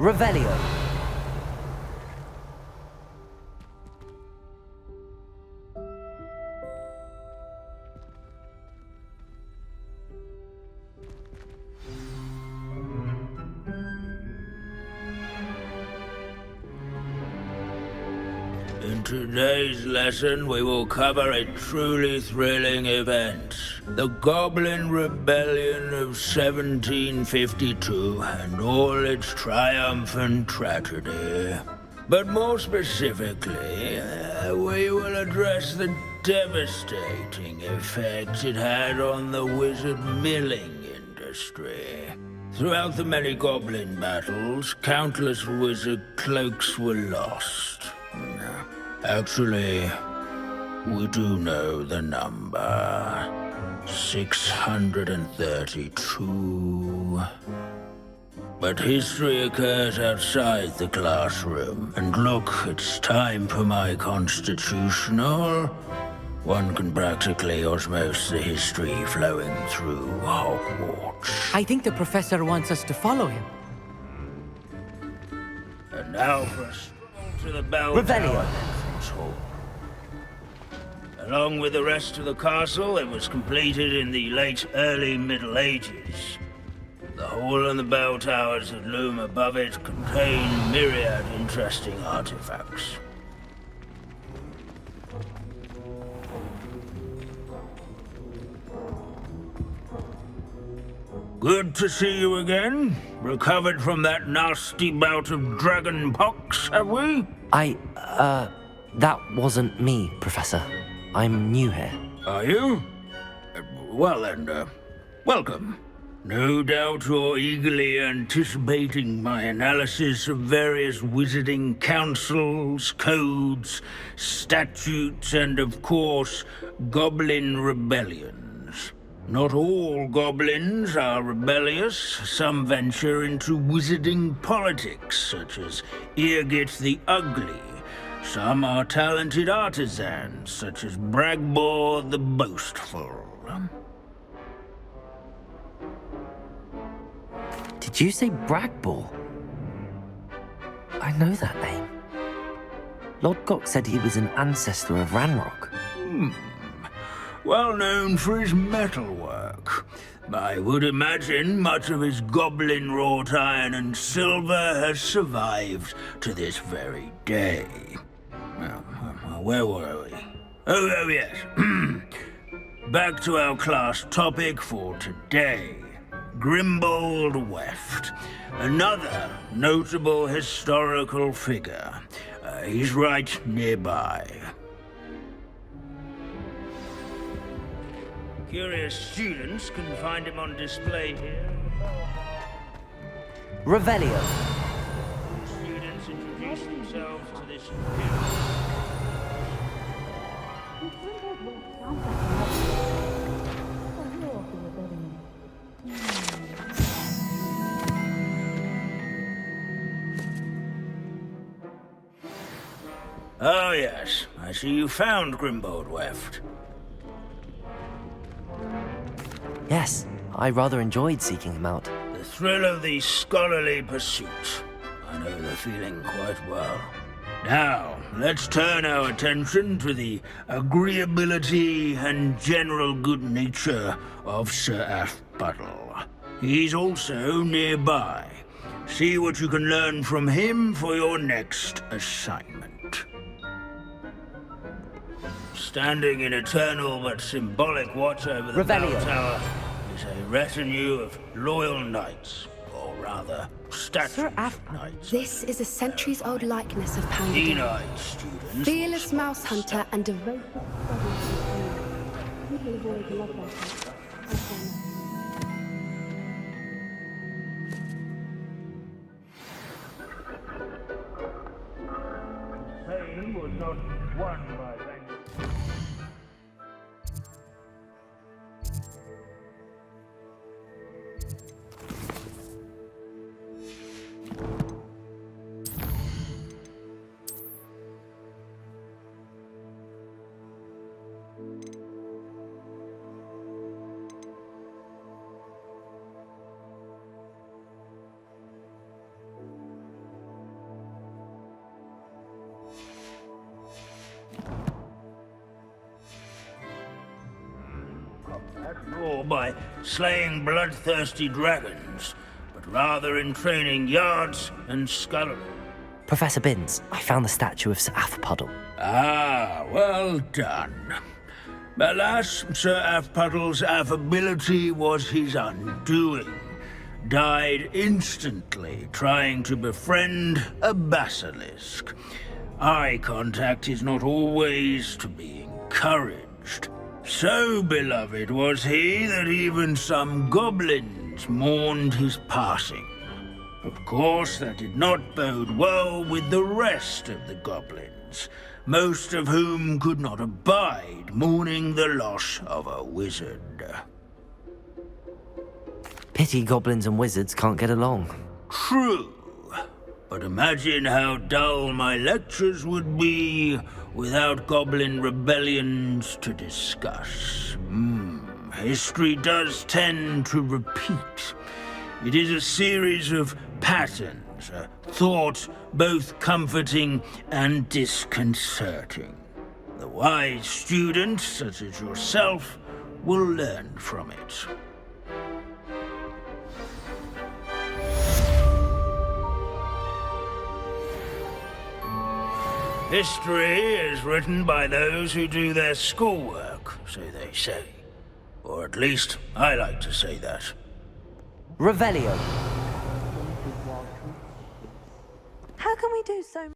Revelio. In today's lesson, we will cover a truly thrilling event. The Goblin Rebellion of 1752 and all its triumphant tragedy. But more specifically, we will address the devastating effects it had on the wizard milling industry. Throughout the many goblin battles, countless wizard cloaks were lost. Actually, we do know the number. 632. But history occurs outside the classroom. And look, it's time for my constitutional. One can practically osmose the history flowing through Hogwarts. I think the professor wants us to follow him. And now for a stroll to the bell Revelio. tower entrance hall. Along with the rest of the castle, it was completed in the late early Middle Ages. The hall and the bell towers that loom above it contain myriad interesting artifacts. Good to see you again. Recovered from that nasty bout of dragon pox, have we? That wasn't me, Professor. I'm new here. Are you? Well then, welcome. No doubt you're eagerly anticipating my analysis of various wizarding councils, codes, statutes, and of course, goblin rebellions. Not all goblins are rebellious. Some venture into wizarding politics, such as Eargit the Ugly. Some are talented artisans, such as Bragbor the Boastful. Did you say Bragbor? I know that name. Lord Gok said he was an ancestor of Ranrock. Well known for his metalwork. I would imagine much of his goblin-wrought iron and silver has survived to this very day. Where were we? Oh yes. Back to our class topic for today. Grimbold Weft. Another notable historical figure. He's right nearby. Curious students can find him on display here. Revelio. Students introduce themselves to this Oh yes, I see you found Grimbold Weft. Yes, I rather enjoyed seeking him out. The thrill of the scholarly pursuit. I know the feeling quite well. Now, let's turn our attention to the agreeability and general good nature of Sir Aphbuttle. He's also nearby. See what you can learn from him for your next assignment. Standing in eternal but symbolic watch over the bell Revelio. tower is a retinue of loyal knights, or rather, statues of knights. This is a centuries-old likeness of Pangea. Keen-eyed students. Fearless mouse hunter and devoted Fame was not won by vengeance. war by slaying bloodthirsty dragons, but rather in training yards and scullery. Professor Binns, I found the statue of Sir Afpuddle. Ah, well done. Alas, Sir Afpuddle's affability was his undoing. Died instantly trying to befriend a basilisk. Eye contact is not always to be encouraged. So beloved was he that even some goblins mourned his passing. Of course, that did not bode well with the rest of the goblins, most of whom could not abide mourning the loss of a wizard. Pity goblins and wizards can't get along. True, but imagine how dull my lectures would be without goblin rebellions to discuss. History does tend to repeat. It is a series of patterns, a thought both comforting and disconcerting. The wise student, such as yourself, will learn from it. History is written by those who do their schoolwork, so they say. Or at least, I like to say that. Revelio. How can we do so